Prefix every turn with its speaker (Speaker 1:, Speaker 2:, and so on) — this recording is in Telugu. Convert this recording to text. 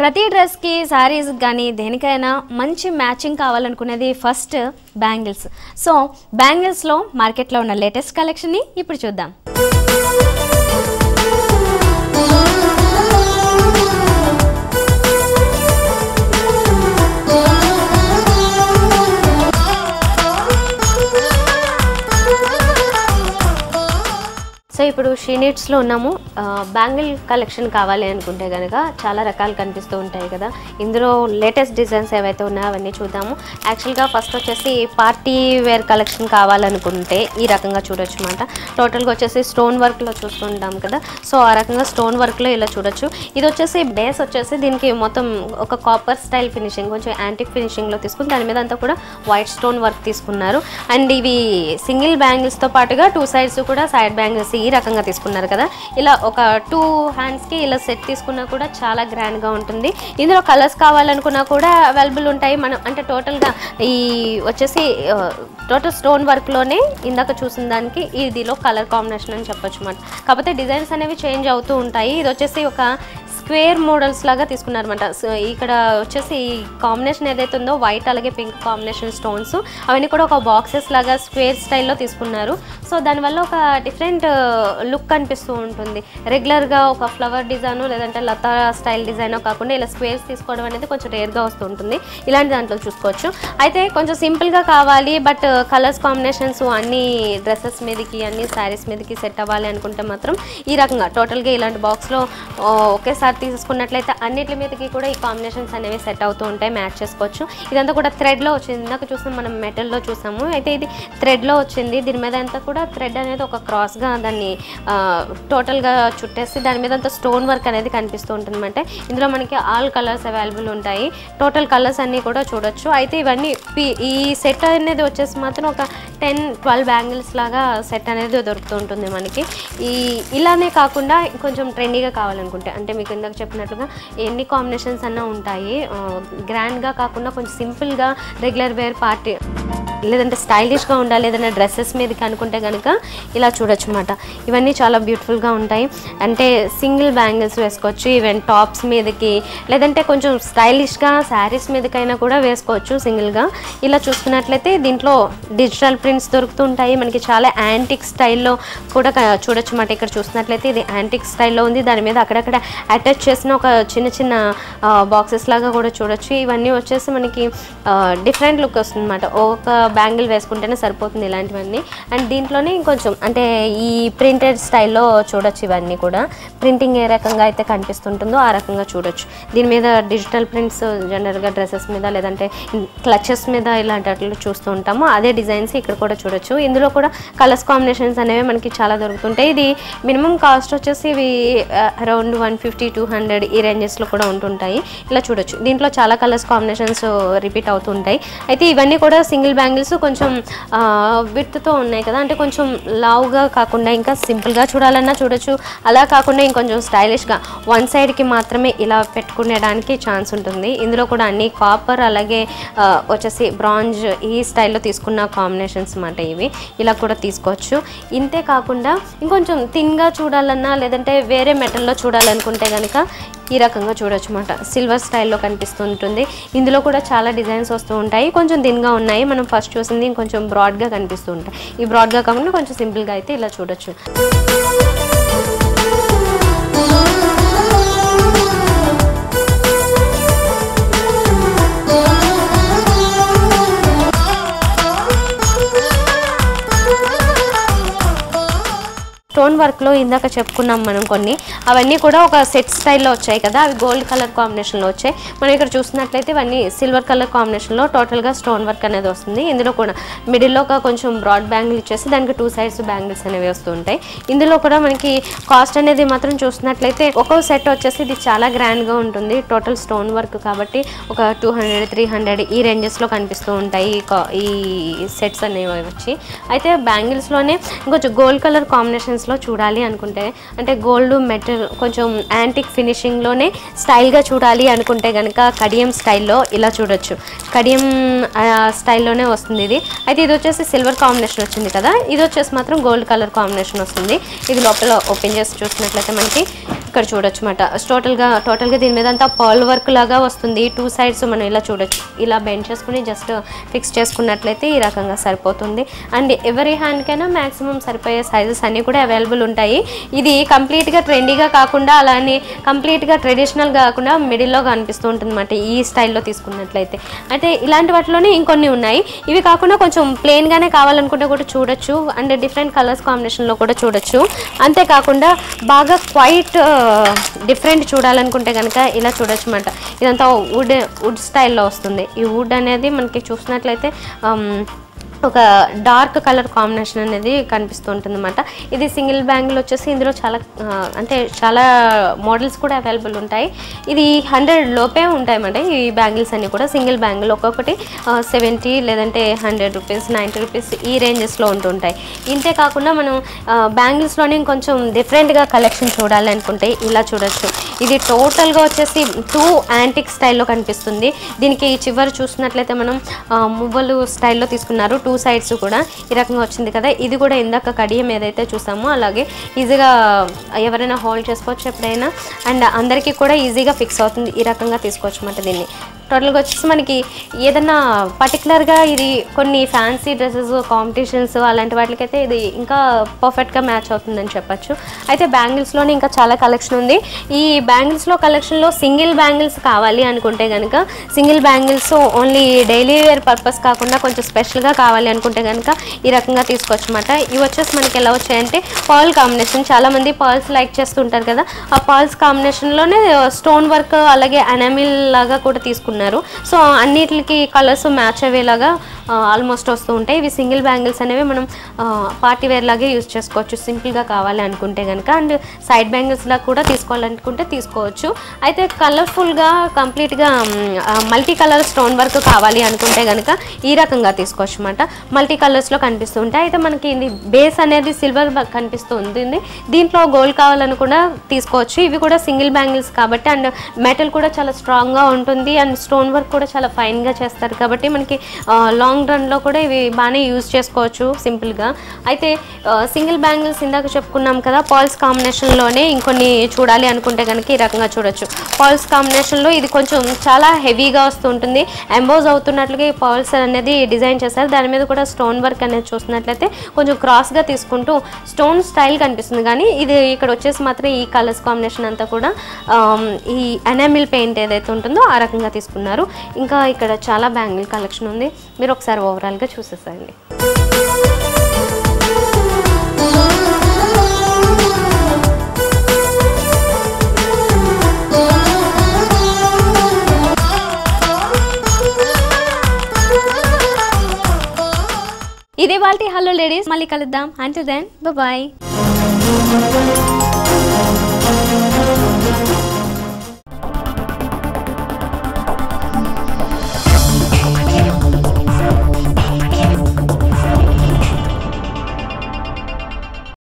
Speaker 1: ప్రతి డ్రెస్కి సారీస్ కానీ దేనికైనా మంచి మ్యాచింగ్ కావాలనుకునేది ఫస్ట్ బ్యాంగిల్స్. సో బ్యాంగిల్స్లో మార్కెట్లో ఉన్న లేటెస్ట్ కలెక్షన్ని ఇప్పుడు చూద్దాం. సో ఇప్పుడు షీ నీడ్స్లో ఉన్నాము. బ్యాంగిల్ కలెక్షన్ కావాలి అనుకుంటే కనుక చాలా రకాలు కనిపిస్తూ ఉంటాయి కదా. ఇందులో లేటెస్ట్ డిజైన్స్ ఏవైతే ఉన్నాయో అవన్నీ చూద్దాము. యాక్చువల్గా ఫస్ట్ వచ్చేసి పార్టీ వేర్ కలెక్షన్ కావాలనుకుంటే ఈ రకంగా చూడొచ్చు అనమాట. టోటల్గా వచ్చేసి స్టోన్ వర్క్లో చూస్తుంటాం కదా. సో ఆ రకంగా స్టోన్ వర్క్లో ఇలా చూడొచ్చు. ఇది వచ్చేసి బేస్ వచ్చేసి దీనికి మొత్తం ఒక కాపర్ స్టైల్ ఫినిషింగ్, కొంచెం యాంటిక్ ఫినిషింగ్లో తీసుకుని దాని మీద అంతా కూడా వైట్ స్టోన్ వర్క్ తీసుకున్నారు. అండ్ ఇవి సింగిల్ బ్యాంగిల్స్తో పాటుగా 2 సైడ్స్ కూడా సైడ్ బ్యాంగిల్స్ ఈ రకంగా తీసుకున్నారు కదా. ఇలా ఒక 2 హ్యాండ్స్కి ఇలా సెట్ తీసుకున్నా కూడా చాలా గ్రాండ్గా ఉంటుంది. ఇందులో కలర్స్ కావాలనుకున్నా కూడా అవైలబుల్ ఉంటాయి. మనం అంటే టోటల్గా ఈ వచ్చేసి టోటల్ స్టోన్ వర్క్లోనే ఇందాక చూసిన దానికి ఇదిలో కలర్ కాంబినేషన్ అని చెప్పొచ్చు అన్నమాట. కాకపోతే డిజైన్స్ అనేవి చేంజ్ అవుతూ ఉంటాయి. ఇది వచ్చేసి ఒక స్క్వేర్ మోడల్స్ లాగా తీసుకున్నారన్నమాట. సో ఇక్కడ వచ్చేసి ఈ కాంబినేషన్ ఏదైతే ఉందో వైట్ అలాగే పింక్ కాంబినేషన్ స్టోన్స్ అవన్నీ కూడా ఒక బాక్సెస్ లాగా స్క్వేర్ స్టైల్లో తీసుకున్నారు. సో దానివల్ల ఒక డిఫరెంట్ లుక్ కనిపిస్తూ ఉంటుంది. రెగ్యులర్గా ఒక ఫ్లవర్ డిజైన్ లేదంటే లతా స్టైల్ డిజైన్ కాకుండా ఇలా స్క్వేర్స్ తీసుకోవడం అనేది కొంచెం రేర్గా వస్తూ ఉంటుంది. ఇలాంటి దాంట్లో చూసుకోవచ్చు. అయితే కొంచెం సింపుల్గా కావాలి బట్ కలర్స్ కాంబినేషన్స్ అన్ని డ్రెస్సెస్ మీదకి అన్ని శారీస్ మీదకి సెట్ అవ్వాలి అనుకుంటే మాత్రం ఈ రకంగా టోటల్గా ఇలాంటి బాక్స్లో ఒకేసారి తీసుకున్నట్లయితే అన్నిటి మీదకి కూడా ఈ కాంబినేషన్స్ అనేవి సెట్ అవుతూ ఉంటాయి, మ్యాచ్ చేసుకోవచ్చు. ఇదంతా కూడా థ్రెడ్లో వచ్చింది. ఇందాక చూసాం మనం మెటల్లో చూసాము, అయితే ఇది థ్రెడ్లో వచ్చింది. దీని మీద అంతా కూడా థ్రెడ్ అనేది ఒక క్రాస్గా దాన్ని టోటల్గా చుట్టేసి దాని మీద అంతా స్టోన్ వర్క్ అనేది కనిపిస్తూ ఉంటుంది అనమాట. ఇందులో మనకి ఆల్ కలర్స్ అవైలబుల్ ఉంటాయి. టోటల్ కలర్స్ అన్నీ కూడా చూడొచ్చు. అయితే ఇవన్నీ ఈ సెట్ అనేది వచ్చేసి మాత్రం ఒక 10-12 బ్యాంగిల్స్ లాగా సెట్ అనేది దొరుకుతూ ఉంటుంది మనకి. ఇలానే కాకుండా కొంచెం ట్రెండీగా కావాలనుకుంటే, అంటే మీకు ఇందాక చెప్పినట్టుగా ఎన్ని కాంబినేషన్స్ అన్నా ఉంటాయి. గ్రాండ్గా కాకుండా కొంచెం సింపుల్గా రెగ్యులర్ వేర్ పార్టీ లేదంటే స్టైలిష్గా ఉండాలి ఏదైనా డ్రెస్సెస్ మీదకి అనుకుంటే కనుక ఇలా చూడొచ్చు అన్నమాట. ఇవన్నీ చాలా బ్యూటిఫుల్గా ఉంటాయి. అంటే సింగిల్ బ్యాంగిల్స్ వేసుకోవచ్చు, ఈవెన్ టాప్స్ మీదకి లేదంటే కొంచెం స్టైలిష్గా శారీస్ మీదకైనా కూడా వేసుకోవచ్చు సింగిల్గా. ఇలా చూసుకున్నట్లయితే దీంట్లో డిజిటల్ ప్రింట్స్ దొరుకుతుంటాయి మనకి. చాలా యాంటిక్ స్టైల్లో కూడా చూడొచ్చు అన్నమాట. ఇక్కడ చూసినట్లయితే ఇది యాంటిక్ స్టైల్లో ఉంది. దాని మీద అక్కడక్కడ అటాచ్ చేసిన ఒక చిన్న చిన్న బాక్సెస్ లాగా కూడా చూడొచ్చు. ఇవన్నీ వచ్చేసి మనకి డిఫరెంట్ లుక్ వస్తుంది అన్నమాట. ఒక బ్యాంగిల్ వేసుకుంటేనే సరిపోతుంది ఇలాంటివన్నీ. అండ్ దీంట్లోనే ఇంకొంచెం అంటే ఈ ప్రింటెడ్ స్టైల్లో చూడొచ్చు. ఇవన్నీ కూడా ప్రింటింగ్ ఏ రకంగా అయితే కనిపిస్తుంటుందో ఆ రకంగా చూడొచ్చు. దీని మీద డిజిటల్ ప్రింట్స్ జనరల్గా డ్రెస్సెస్ మీద లేదంటే క్లచెస్ మీద ఇలాంటి వాటిలో చూస్తూ ఉంటాము. అదే డిజైన్స్ ఇక్కడ కూడా చూడొచ్చు. ఇందులో కూడా కలర్స్ కాంబినేషన్స్ అనేవి మనకి చాలా దొరుకుతుంటాయి. ఇది మినిమం కాస్ట్ వచ్చేసి ఇవి అరౌండ్ 150-200 ఈ రేంజెస్లో కూడా ఉంటుంటాయి. ఇలా చూడొచ్చు. దీంట్లో చాలా కలర్స్ కాంబినేషన్స్ రిపీట్ అవుతుంటాయి. అయితే ఇవన్నీ కూడా సింగిల్ బ్యాంగిల్స్ కొంచెం విడ్త్తో ఉన్నాయి కదా, అంటే కొంచెం లావుగా కాకుండా ఇంకా సింపుల్గా చూడాలన్నా చూడొచ్చు. అలా కాకుండా ఇంకొంచెం స్టైలిష్గా వన్ సైడ్కి మాత్రమే ఇలా పెట్టుకునేడానికి ఛాన్స్ ఉంటుంది. ఇందులో కూడా అన్ని కాపర్ అలాగే వచ్చేసి బ్రాంజ్ ఈ స్టైల్లో తీసుకున్న కాంబినేషన్స్ అన్నమాట. ఇవి ఇలా కూడా తీసుకోవచ్చు. ఇంతే కాకుండా ఇంకొంచెం థిన్గా చూడాలన్నా లేదంటే వేరే మెటల్లో చూడాలనుకుంటే కనుక ఈ రకంగా చూడొచ్చు అన్నమాట. సిల్వర్ స్టైల్లో కనిపిస్తుంటుంది. ఇందులో కూడా చాలా డిజైన్స్ వస్తూ ఉంటాయి. కొంచెం థిన్గా ఉన్నాయి. మనం ఫస్ట్ చూసింది ఇంకొంచెం బ్రాడ్గా కనిపిస్తూ ఉంటాయి. ఈ బ్రాడ్గా కాకుండా కొంచెం సింపుల్గా అయితే ఇలా చూడొచ్చు. స్టోన్ వర్క్లో ఇందాక చెప్పుకున్నాం మనం కొన్ని, అవన్నీ కూడా ఒక సెట్ స్టైల్లో వచ్చాయి కదా. అవి గోల్డ్ కలర్ కాంబినేషన్లో వచ్చాయి. మనం ఇక్కడ చూసినట్లయితే ఇవన్నీ సిల్వర్ కలర్ కాంబినేషన్లో టోటల్గా స్టోన్ వర్క్ అనేది వస్తుంది. ఇందులో కూడా మిడిల్లో ఒక కొంచెం బ్రాడ్ బ్యాంగిల్ ఇచ్చేసి దానికి 2 సైడ్స్ బ్యాంగిల్స్ అనేవి వస్తూ ఉంటాయి. ఇందులో కూడా మనకి కాస్ట్ అనేది మాత్రం చూసినట్లయితే ఒక్కో సెట్ వచ్చేసి ఇది చాలా గ్రాండ్గా ఉంటుంది. టోటల్ స్టోన్ వర్క్ కాబట్టి ఒక 200-300 ఈ రేంజెస్లో కనిపిస్తూ ఉంటాయి ఈ సెట్స్ అనేవి వచ్చి. అయితే బ్యాంగిల్స్లోనే ఇంకొంచెం గోల్డ్ కలర్ కాంబినేషన్స్లో బ్యాంగిల్స్లో చూడాలి అనుకుంటే, అంటే గోల్డ్ మెటల్ కొంచెం యాంటిక్ ఫినిషింగ్లోనే స్టైల్గా చూడాలి అనుకుంటే కనుక కడియం స్టైల్లో ఇలా చూడొచ్చు. కడియం స్టైల్లోనే వస్తుంది ఇది. అయితే ఇది వచ్చేసి సిల్వర్ కాంబినేషన్ వచ్చింది కదా, ఇది వచ్చేసి మాత్రం గోల్డ్ కలర్ కాంబినేషన్ వస్తుంది. ఇది లోపల ఓపెన్ చేసి చూసినట్లయితే మనకి ఇక్కడ చూడొచ్చు అన్నమాట. టోటల్గా దీని మీద అంతా పర్ల్ వర్క్ లాగా వస్తుంది. 2 సైడ్స్ మనం ఇలా చూడొచ్చు. ఇలా బెండ్ చేసుకుని జస్ట్ ఫిక్స్ చేసుకున్నట్లయితే ఈ రకంగా సరిపోతుంది. అండ్ ఎవరి హ్యాండ్కైనా మ్యాక్సిమం సరిపోయే సైజెస్ అన్నీ కూడా అవైలబుల్ ఉంటాయి. ఇది కంప్లీట్గా ట్రెండీగా కాకుండా అలానే కంప్లీట్గా ట్రెడిషనల్గా కాకుండా మిడిల్లో కనిపిస్తూ ఉంటుంది అన్నమాట ఈ స్టైల్లో తీసుకున్నట్లయితే. అయితే ఇలాంటి వాటిలోనే ఇంకొన్ని ఉన్నాయి. ఇవి కాకుండా కొంచెం ప్లెయిన్గానే కావాలనుకుంటే కూడా చూడొచ్చు. అండ్ డిఫరెంట్ కలర్స్ కాంబినేషన్లో కూడా చూడొచ్చు. అంతేకాకుండా బాగా క్వైట్ డిఫరెంట్ చూడాలనుకుంటే కనుక ఇలా చూడొచ్చు అన్నమాట. ఇదంతా వుడ్ స్టైల్లో వస్తుంది. ఈ వుడ్ అనేది మనకి చూసినట్లయితే ఒక డార్క్ కలర్ కాంబినేషన్ అనేది కనిపిస్తూ ఉంటుంది అన్నమాట. ఇది సింగిల్ బ్యాంగిల్ వచ్చేసి ఇందులో చాలా మోడల్స్ కూడా అవైలబుల్ ఉంటాయి. ఇది 100 లోపే ఉంటాయి అన్నమాట. ఈ బ్యాంగిల్స్ అన్నీ కూడా సింగిల్ బ్యాంగిల్ ఒక్కొక్కటి 70 లేదంటే 100 రూపీస్ 90 రూపీస్ ఈ రేంజెస్లో ఉంటుంటాయి. ఇంతే కాకుండా మనం బ్యాంగిల్స్లోనే కొంచెం డిఫరెంట్గా కలెక్షన్ చూడాలి అనుకుంటే ఇలా చూడొచ్చు. ఇది టోటల్గా వచ్చేసి 2 యాంటిక్ స్టైల్లో కనిపిస్తుంది. దీనికి చివరి చూసినట్లయితే మనం మువ్వలు స్టైల్లో తీసుకున్నారు. 2 సైడ్స్ కూడా ఈ రకంగా వచ్చింది కదా. ఇది కూడా ఇందాక కడియం ఏదైతే చూసామో అలాగే ఈజీగా ఎవరైనా హోల్డ్ చేసుకోవచ్చు ఎప్పుడైనా. అండ్ అందరికీ కూడా ఈజీగా ఫిక్స్ అవుతుంది. ఈ రకంగా తీసుకోవచ్చు అన్నమాట దీన్ని. టోటల్గా వచ్చేసి మనకి ఏదన్నా పర్టికులర్గా ఇది కొన్ని ఫ్యాన్సీ డ్రెస్సెస్ కాంపిటీషన్స్ అలాంటి వాటికైతే ఇది ఇంకా పర్ఫెక్ట్గా మ్యాచ్ అవుతుందని చెప్పచ్చు. అయితే బ్యాంగిల్స్లోనే ఇంకా చాలా కలెక్షన్ ఉంది. ఈ బ్యాంగిల్స్లో కలెక్షన్లో సింగిల్ బ్యాంగిల్స్ కావాలి అనుకుంటే కనుక single bangles only daily wear purpose కాకుండా కొంచెం స్పెషల్గా కావాలి అనుకుంటే కనుక ఈ రకంగా తీసుకోవచ్చు అన్నమాట. ఇవి వచ్చేసి మనకి ఎలా వచ్చాయంటే పర్ల్ కాంబినేషన్. చాలామంది పర్ల్స్ లైక్ చేస్తుంటారు కదా, ఆ పర్ల్స్ కాంబినేషన్లోనే స్టోన్ వర్క్ అలాగే ఎనామిల్ లాగా కూడా తీసుకున్నారు. సో అన్నిటికి కలర్స్ మ్యాచ్ అయ్యేలాగా ఆల్మోస్ట్ వస్తూ ఉంటాయి. ఇవి సింగిల్ బ్యాంగిల్స్ అనేవి మనం పార్టీ వేర్ లాగే యూజ్ చేసుకోవచ్చు సింపుల్గా కావాలి అనుకుంటే కనుక. అండ్ సైడ్ బ్యాంగిల్స్ లాగా కూడా తీసుకోవాలనుకుంటే తీసుకోవచ్చు. అయితే కలర్ఫుల్గా కంప్లీట్గా మల్టీ కలర్ స్టోన్ వర్క్ కావాలి అనుకుంటే కనుక ఈ రకంగా తీసుకోవచ్చు అన్నమాట. మల్టీ కలర్స్లో కనిపిస్తూ ఉంటాయి. అయితే మనకి ఇది బేస్ అనేది సిల్వర్ కనిపిస్తూ ఉంటుంది. దీంట్లో గోల్డ్ కావాలని కూడా తీసుకోవచ్చు. ఇవి కూడా సింగిల్ బ్యాంగిల్స్ కాబట్టి అండ్ మెటల్ కూడా చాలా స్ట్రాంగ్గా ఉంటుంది. అండ్ స్టోన్ వర్క్ కూడా చాలా ఫైన్గా చేస్తారు కాబట్టి మనకి లాంగ్ రన్లో కూడా ఇవి బాగానే యూజ్ చేసుకోవచ్చు సింపుల్గా. అయితే సింగిల్ బ్యాంగిల్స్ ఇందాక చెప్పుకున్నాం కదా, పర్ల్స్ కాంబినేషన్లోనే ఇంకొన్ని చూడాలి అనుకుంటే కనుక ఈ రకంగా చూడొచ్చు. పర్ల్స్ కాంబినేషన్లో ఇది కొంచెం చాలా హెవీగా వస్తూ ఉంటుంది. ఎంబోజ్ అవుతున్నట్లుగా ఈ పర్ల్స్ అనేది డిజైన్ చేస్తారు. దాని మీద కూడా స్టోన్ వర్క్ అనేది చూసినట్లయితే కొంచెం క్రాస్గా తీసుకుంటూ స్టోన్ స్టైల్ కనిపిస్తుంది. కానీ ఇది ఇక్కడ వచ్చేసి మాత్రం ఈ కలర్స్ కాంబినేషన్ అంతా కూడా ఈ ఎనామిల్ పెయింట్ ఏదైతే ఉంటుందో ఆ రకంగా తీసుకున్నారు. ఇంకా ఇక్కడ చాలా బ్యాంగిల్ కలెక్షన్ ఉంది. మీరు ఒకసారి ఓవరాల్గా చూసేసేయండి. ఇదే వాళ్ళ హలో లేడీస్, మళ్ళీ కలుద్దాం. Until then bye.